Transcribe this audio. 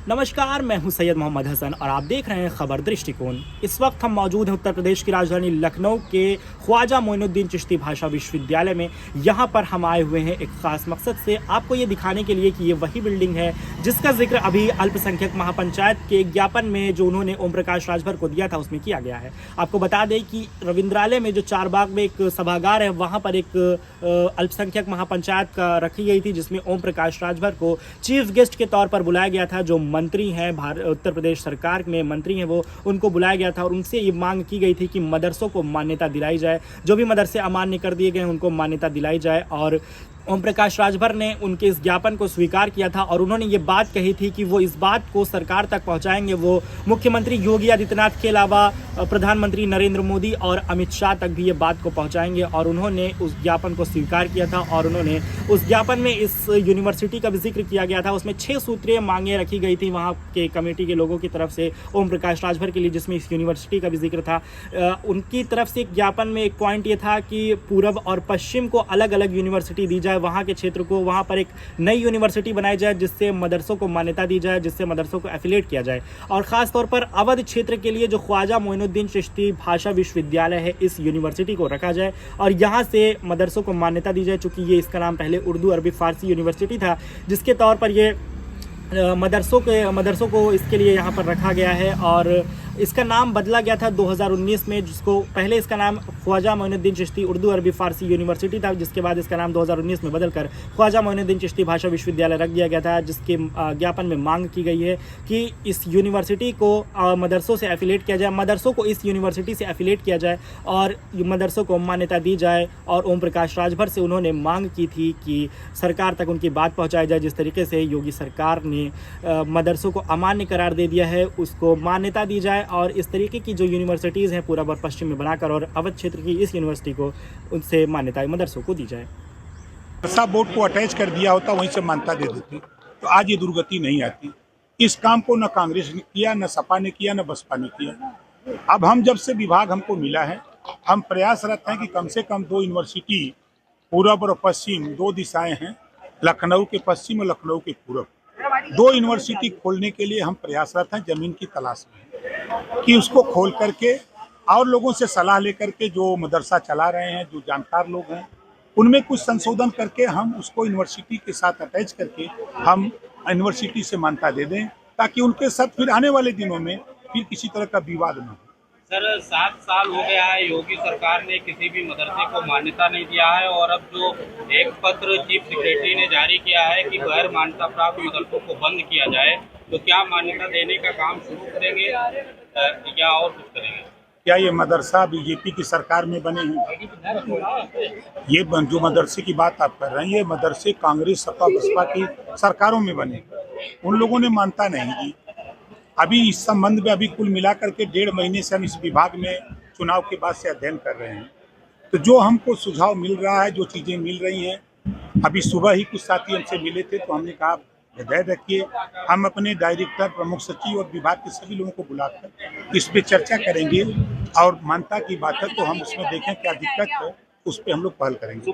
नमस्कार, मैं हूं सैयद मोहम्मद हसन और आप देख रहे हैं खबर दृष्टिकोण। इस वक्त हम मौजूद हैं उत्तर प्रदेश की राजधानी लखनऊ के ख्वाजा मोइनुद्दीन चिश्ती भाषा विश्वविद्यालय में। यहां पर हम आए हुए हैं एक खास मकसद से, आपको ये दिखाने के लिए कि ये वही बिल्डिंग है जिसका जिक्र अभी अल्पसंख्यक महापंचायत के ज्ञापन में जो उन्होंने ओम प्रकाश राजभर को दिया था उसमें किया गया है। आपको बता दें कि रविंद्रालय में जो चारबाग में एक सभागार है, वहाँ पर एक अल्पसंख्यक महापंचायत का रखी गई थी, जिसमें ओम प्रकाश राजभर को चीफ गेस्ट के तौर पर बुलाया गया था। जो मंत्री हैं, उत्तर प्रदेश सरकार में मंत्री हैं, वो उनको बुलाया गया था और उनसे ये मांग की गई थी कि मदरसों को मान्यता दिलाई जाए, जो भी मदरसे अमान्य कर दिए गए हैं उनको मान्यता दिलाई जाए। और ओम प्रकाश राजभर ने उनके इस ज्ञापन को स्वीकार किया था और उन्होंने ये बात कही थी कि वो इस बात को सरकार तक पहुंचाएंगे। वो मुख्यमंत्री योगी आदित्यनाथ के अलावा प्रधानमंत्री नरेंद्र मोदी और अमित शाह तक भी ये बात को पहुंचाएंगे और उन्होंने उस ज्ञापन को स्वीकार किया था। और उन्होंने उस ज्ञापन में इस यूनिवर्सिटी का भी जिक्र किया गया था। उसमें 6 सूत्रीय मांगें रखी गई थी वहाँ के कमेटी के लोगों की तरफ से ओम प्रकाश राजभर के लिए, जिसमें इस यूनिवर्सिटी का भी जिक्र था। उनकी तरफ से एक ज्ञापन में एक पॉइंट ये था कि पूर्व और पश्चिम को अलग अलग यूनिवर्सिटी दी जाए, वहाँ के क्षेत्र को वहाँ पर एक नई यूनिवर्सिटी बनाई जाए जिससे मदरसों को मान्यता दी जाए, जिससे मदरसों को एफिलेट किया जाए। और ख़ास तौर पर अवध क्षेत्र के लिए जो ख्वाजा मोइनुद्दीन चिश्ती भाषा विश्वविद्यालय है, इस यूनिवर्सिटी को रखा जाए और यहाँ से मदरसों को मान्यता दी जाए। चूँकि ये इसका नाम पहले उर्दू अरबी फ़ारसी यूनिवर्सिटी था, जिसके तौर पर ये मदरसों को इसके लिए यहाँ पर रखा गया है। और इसका नाम बदला गया था 2019 में, जिसको पहले इसका नाम ख्वाजा मोइनुद्दीन चिश्ती उर्दू अरबी फ़ारसी यूनिवर्सिटी था, जिसके बाद इसका नाम 2019 में बदलकर ख्वाजा मोइनुद्दीन चिश्ती भाषा विश्वविद्यालय रख दिया गया था। जिसके ज्ञापन में मांग की गई है कि इस यूनिवर्सिटी को मदरसों से एफिलेट किया जाए, मदरसों को इस यूनिवर्सिटी से एफिलेट किया जाए और मदरसों को मान्यता दी जाए। और ओम प्रकाश राजभर से उन्होंने मांग की थी कि सरकार तक उनकी बात पहुँचाई जाए। जिस तरीके से योगी सरकार ने मदरसों को अमान्य करार दे दिया है, उसको मान्यता दी जाए और इस तरीके की जो यूनिवर्सिटीज़ हैं पूर्व और पश्चिम में बनाकर और अवध क्षेत्र की इस यूनिवर्सिटी को उनसे मान्यता मदरसों को दी जाए। मदरसा बोर्ड को अटैच कर दिया होता, वहीं से मान्यता दे देती तो आज ये दुर्गति नहीं आती। इस काम को न कांग्रेस ने किया, न सपा ने किया, न बसपा ने किया। अब हम जब से विभाग हमको मिला है, हम प्रयासरत हैं कि कम से कम 2 यूनिवर्सिटी पूरब और पश्चिम 2 दिशाएं हैं, लखनऊ के पश्चिम और लखनऊ के पूरब, 2 यूनिवर्सिटी खोलने के लिए हम प्रयासरत हैं। जमीन की तलाश में कि उसको खोल करके और लोगों से सलाह लेकर के जो मदरसा चला रहे हैं, जो जानकार लोग हैं, उनमें कुछ संशोधन करके हम उसको यूनिवर्सिटी के साथ अटैच करके हम यूनिवर्सिटी से मान्यता दे दें, ताकि उनके साथ फिर आने वाले दिनों में फिर किसी तरह का विवाद न हो। सर, 7 साल हो गया है, योगी सरकार ने किसी भी मदरसे को मान्यता नहीं दिया है और अब जो एक पत्र चीफ सेक्रेटरी ने जारी किया है कि गैर मान्यता प्राप्त मदरसों को बंद किया जाए, तो क्या मान्यता देने का काम शुरू करेंगे या और कुछ करेंगे? क्या ये मदरसा बीजेपी की सरकार में बने हैं? ये जो मदरसे की बात आप कर रहे हैं, ये मदरसे कांग्रेस सपा बसपा की सरकारों में बने, उन लोगों ने मान्यता नहीं दी। अभी इस संबंध में अभी कुल मिलाकर के 1.5 महीने से हम इस विभाग में चुनाव के बाद से अध्ययन कर रहे हैं। तो जो हमको सुझाव मिल रहा है, जो चीज़ें मिल रही हैं, अभी सुबह ही कुछ साथी हमसे मिले थे तो हमने कहा हृदय रखिए, हम अपने डायरेक्टर, प्रमुख सचिव और विभाग के सभी लोगों को बुलाकर इस पे चर्चा करेंगे और मान्यता की बात है तो हम उसमें देखें क्या दिक्कत है, उस पर हम लोग पहल करेंगे।